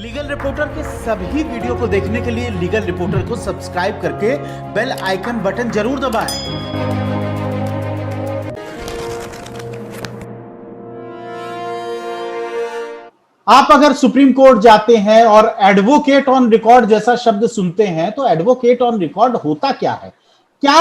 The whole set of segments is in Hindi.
लीगल रिपोर्टर के सभी वीडियो को देखने के लिए लीगल रिपोर्टर को सब्सक्राइब करके बेल आइकन बटन जरूर दबाएं। आप अगर सुप्रीम कोर्ट जाते हैं और एडवोकेट ऑन रिकॉर्ड जैसा शब्द सुनते हैं तो एडवोकेट ऑन रिकॉर्ड होता क्या है? क्या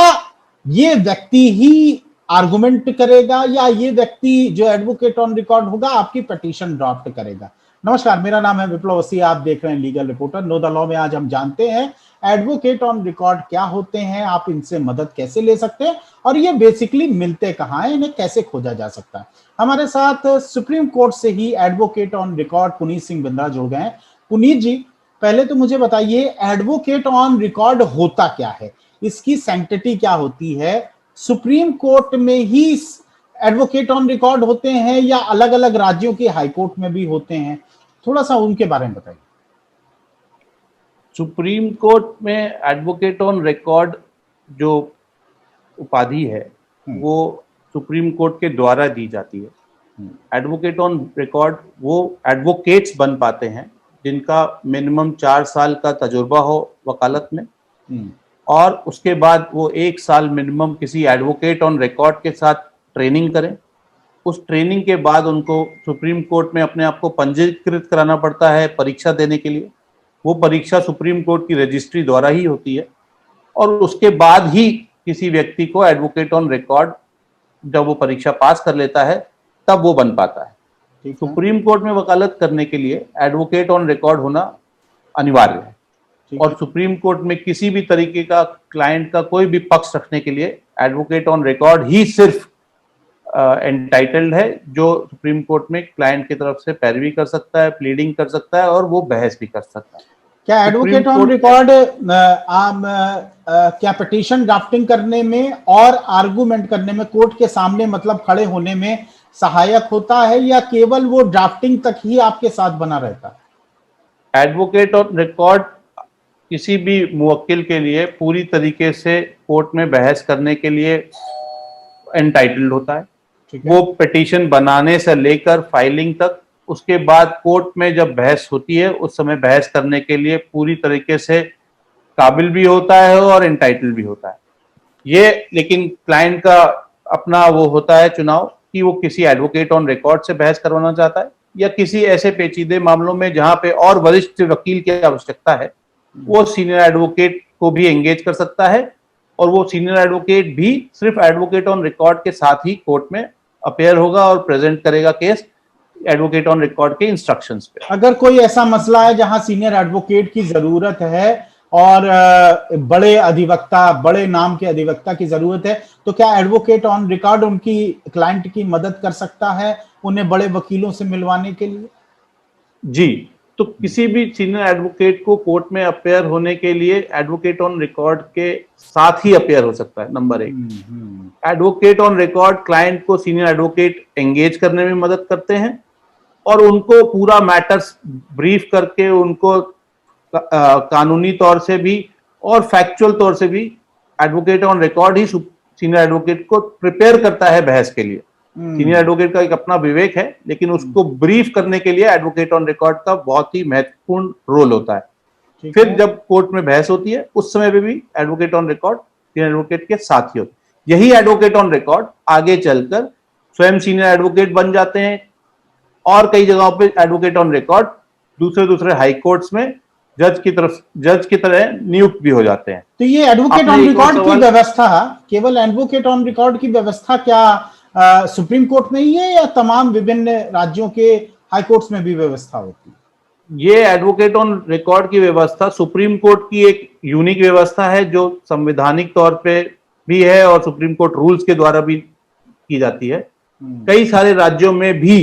ये व्यक्ति ही आर्गुमेंट करेगा या ये व्यक्ति जो एडवोकेट ऑन रिकॉर्ड होगा आपकी पिटीशन ड्राफ्ट करेगा? नमस्कार, मेरा नाम है विप्लव वसी, आप देख रहे हैं legal reporter. Know the law में आज हम जानते हैं एडवोकेट ऑन रिकॉर्ड क्या होते हैं, आप इनसे मदद कैसे ले सकते हैं और ये बेसिकली मिलते कहाँ हैं, इन्हें कैसे खोजा जा सकता है। हमारे साथ सुप्रीम कोर्ट से ही advocate on record Puneet Singh Bindra जुड़ गए हैं। पुनीत जी, पहले तो मुझे बताइए एडवोकेट ऑन रिकॉर्ड होता क्या है, इसकी सैंक्टिटी क्या होती है? सुप्रीम कोर्ट में ही एडवोकेट ऑन रिकॉर्ड होते हैं या अलग अलग राज्यों के हाई कोर्ट में भी होते हैं? थोड़ा सा उनके बारे में बताइए। सुप्रीम कोर्ट में एडवोकेट ऑन रिकॉर्ड जो उपाधि है वो सुप्रीम कोर्ट के द्वारा दी जाती है। एडवोकेट ऑन रिकॉर्ड वो एडवोकेट्स बन पाते हैं जिनका मिनिमम 4 साल का तजुर्बा हो वकालत में, और उसके बाद वो 1 साल मिनिमम किसी एडवोकेट ऑन रिकॉर्ड के साथ ट्रेनिंग करें। उस ट्रेनिंग के बाद उनको सुप्रीम कोर्ट में अपने आप को पंजीकृत कराना पड़ता है परीक्षा देने के लिए। वो परीक्षा सुप्रीम कोर्ट की रजिस्ट्री द्वारा ही होती है और उसके बाद ही किसी व्यक्ति को एडवोकेट ऑन रिकॉर्ड, जब वो परीक्षा पास कर लेता है तब वो बन पाता है। सुप्रीम कोर्ट में वकालत करने के लिए एडवोकेट ऑन रिकॉर्ड होना अनिवार्य है और सुप्रीम कोर्ट में किसी भी तरीके का क्लाइंट का कोई भी पक्ष रखने के लिए एडवोकेट ऑन रिकॉर्ड ही सिर्फ एंटाइटल्ड है, जो सुप्रीम कोर्ट में क्लाइंट की तरफ से पैरवी कर सकता है, प्लीडिंग कर सकता है और वो बहस भी कर सकता है। क्या एडवोकेट ऑन रिकॉर्ड क्या पिटीशन ड्राफ्टिंग करने में और आर्गुमेंट करने में, कोर्ट के सामने मतलब खड़े होने में सहायक होता है या केवल वो ड्राफ्टिंग तक ही आपके साथ बना रहता है? एडवोकेट ऑन रिकॉर्ड किसी भी मुवक्किल के लिए पूरी तरीके से कोर्ट में बहस करने के लिए एंटाइटल्ड होता है। वो पिटीशन बनाने से लेकर फाइलिंग तक, उसके बाद कोर्ट में जब बहस होती है उस समय बहस करने के लिए पूरी तरीके से काबिल भी होता है और एंटाइटल्ड भी होता है। ये लेकिन क्लाइंट का अपना वो होता है चुनाव कि वो किसी एडवोकेट ऑन रिकॉर्ड से बहस करवाना चाहता है या किसी ऐसे पेचीदे मामलों में जहां पे और वरिष्ठ वकील की आवश्यकता है वो सीनियर एडवोकेट को भी एंगेज कर सकता है और वो सीनियर एडवोकेट भी सिर्फ एडवोकेट ऑन रिकॉर्ड के साथ ही कोर्ट में अपेयर होगा और प्रेजेंट करेगा केस एडवोकेट ऑन रिकॉर्ड के इंस्ट्रक्शंस पे। अगर कोई ऐसा मसला है जहां सीनियर एडवोकेट की जरूरत है और बड़े अधिवक्ता, बड़े नाम के अधिवक्ता की जरूरत है, तो क्या एडवोकेट ऑन रिकॉर्ड उनकी क्लाइंट की मदद कर सकता है उन्हें बड़े वकीलों से मिलवाने के लिए? जी, तो किसी भी सीनियर एडवोकेट को कोर्ट में अपेयर होने के लिए एडवोकेट ऑन रिकॉर्ड के साथ ही अपेयर हो सकता है। Number 1, advocate on record client को सीनियर एडवोकेट एंगेज करने में मदद करते हैं और उनको पूरा मैटर्स ब्रीफ करके उनको कानूनी तौर से भी और फैक्चुअल तौर से भी advocate on record he senior advocate को प्रिपेयर करता है बहस के लिए। सीनियर एडवोकेट का एक अपना विवेक है, लेकिन उसको ब्रीफ करने के लिए एडवोकेट ऑन रिकॉर्ड का बहुत ही महत्वपूर्ण रोल होता है। फिर जब कोर्ट में बहस होती है उस समय पे भी advocate on record senior advocate के साथ ही होता है। यही एडवोकेट ऑन रिकॉर्ड आगे चलकर स्वयं सीनियर एडवोकेट बन जाते हैं और कई जगहों पे एडवोकेट ऑन रिकॉर्ड दूसरे हाई कोर्ट्स में जज की तरह नियुक्त भी हो जाते हैं। तो ये एडवोकेट ऑन रिकॉर्ड की व्यवस्था, केवल एडवोकेट ऑन रिकॉर्ड की व्यवस्था क्या सुप्रीम कोर्ट में ही है या तमाम विभिन्न राज्यों के हाई कोर्ट्स में भी व्यवस्था होती है? ये एडवोकेट ऑन रिकॉर्ड की व्यवस्था सुप्रीम कोर्ट की एक यूनिक व्यवस्था है जो संवैधानिक तौर पे भी है और सुप्रीम कोर्ट रूल्स के द्वारा भी की जाती है। कई सारे राज्यों में भी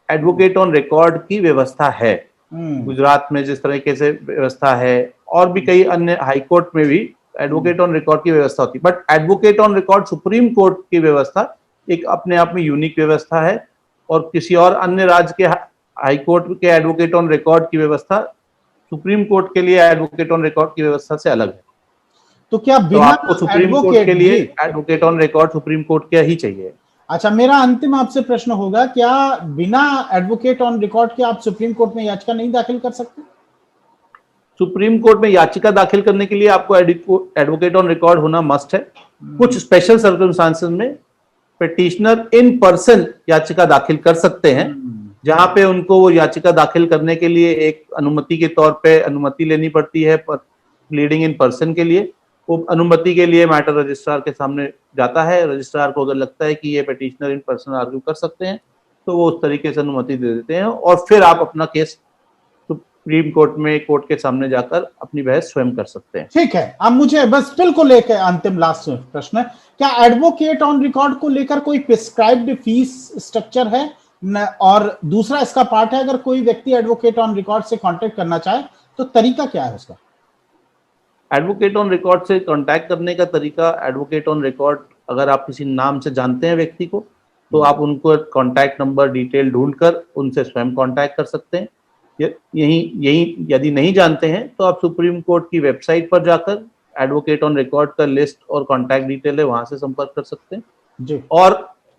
एडवोकेट ऑन रिकॉर्ड की व्यवस्था है। गुजरात में जिस तरीके से व्यवस्था है और भी कई अन्य हाई कोर्ट में भी एडवोकेट ऑन रिकॉर्ड की व्यवस्था होती है, but advocate on record supreme court की व्यवस्था एक अपने आप में यूनिक व्यवस्था है और किसी और अन्य राज्य के हाई कोर्ट के एडवोकेट ऑन रिकॉर्ड की व्यवस्था सुप्रीम कोर्ट के लिए एडवोकेट ऑन रिकॉर्ड की व्यवस्था से अलग है। तो क्या बिना सुप्रीम कोर्ट के लिए advocate on record supreme court का ही चाहिए? अच्छा, मेरा अंतिम आपसे प्रश्न होगा, क्या बिना एडवोकेट ऑन रिकॉर्ड के आप सुप्रीम कोर्ट में याचिका नहीं दाखिल कर सकते? सुप्रीम कोर्ट में याचिका दाखिल करने के लिए आपको एडवोकेट ऑन रिकॉर्ड होना मस्ट है। कुछ स्पेशल सर्कमस्टांसेस में पिटिशनर इन पर्सन याचिका दाखिल कर सकते हैं, जहां पे उनको वो याचिका दाखिल करने के लिए एक अनुमति के तौर पे अनुमति लेनी पड़ती है। पर प्लीडिंग इन पर्सन के लिए वो अनुमति के लिए मैटर रजिस्ट्रार के सामने जाता है। रजिस्ट्रार को अगर लगता है कि ये पिटिशनर इन पर्सन आर्ग्यू कर सकते हैं तो वो उस तरीके से अनुमति दे देते हैं और फिर आप अपना केस सुप्रीम कोर्ट में कोर्ट के सामने जाकर अपनी बहस स्वयं कर सकते हैं। ठीक है, अब मुझे बस बिल्कुल एक अंतिम लास्ट प्रश्न है, क्या एडवोकेट ऑन रिकॉर्ड को लेकर कोई प्रिस्क्राइब्ड फीस स्ट्रक्चर है और दूसरा इसका पार्ट है, अगर कोई व्यक्ति एडवोकेट ऑन रिकॉर्ड से कांटेक्ट करना चाहे तो तरीका क्या है उसका? एडवोकेट ऑन रिकॉर्ड से कांटेक्ट करने का तरीका, एडवोकेट ऑन रिकॉर्ड अगर आप किसी नाम से जानते हैं व्यक्ति को तो आप उनको कांटेक्ट नंबर डिटेल ढूंढकर उनसे स्वयं कांटेक्ट कर सकते हैं। यही यदि नहीं जानते हैं तो आप सुप्रीम कोर्ट की वेबसाइट पर जाकर एडवोकेट ऑन रिकॉर्ड का लिस्ट और कांटेक्ट डिटेल है वहां से संपर्क कर सकते हैं जी। और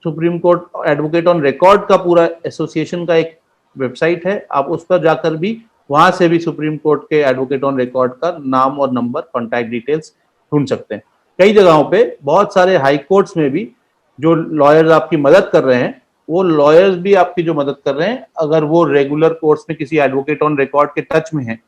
supreme court advocate on record का पूरा एसोसिएशन का एक वेबसाइट है, आप उस पर जाकर भी वहां से भी सुप्रीम कोर्ट के एडवोकेट ऑन रिकॉर्ड का नाम और नंबर कांटेक्ट डिटेल्स ढूंढ सकते हैं। कई जगहों पे बहुत सारे हाई कोर्ट्स में भी जो लॉयर्स आपकी मदद कर रहे हैं वो लॉयर्स भी आपकी जो मदद कर रहे हैं, अगर वो रेगुलर कोर्स में किसी एडवोकेट ऑन रिकॉर्ड के टच में हैं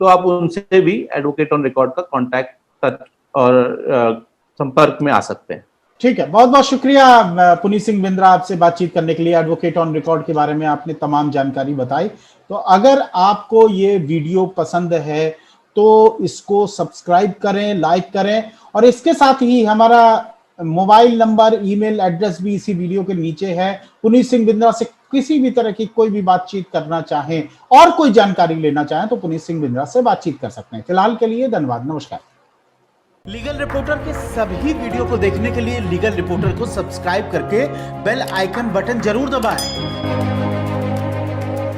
तो आप उनसे भी एडवोकेट ऑन रिकॉर्ड का कांटेक्ट टच और संपर्क में आ सकते हैं। ठीक है, बहुत बहुत शुक्रिया पुनीत सिंह बिंद्रा, आपसे बातचीत करने के लिए। एडवोकेट ऑन रिकॉर्ड के बारे में आपने तमाम जानकारी बताई। तो अगर आपको ये वीडियो पसंद है तो इसको सब्सक्राइब करें, लाइक करें और इसके साथ ही हमारा मोबाइल नंबर, ईमेल एड्रेस भी इसी वीडियो के नीचे है। पुनीत सिंह बिंद्रा से किसी भी तरह की कोई भी बातचीत करना चाहें और कोई जानकारी लेना चाहें तो पुनीत सिंह बिंद्रा से बातचीत कर सकते हैं। फिलहाल के लिए धन्यवाद, नमस्कार। लीगल रिपोर्टर के सभी वीडियो को देखने के लिए लीगल रिपोर्टर को सब्सक्राइब करके बेल आइकन बटन जरूर दबाएं।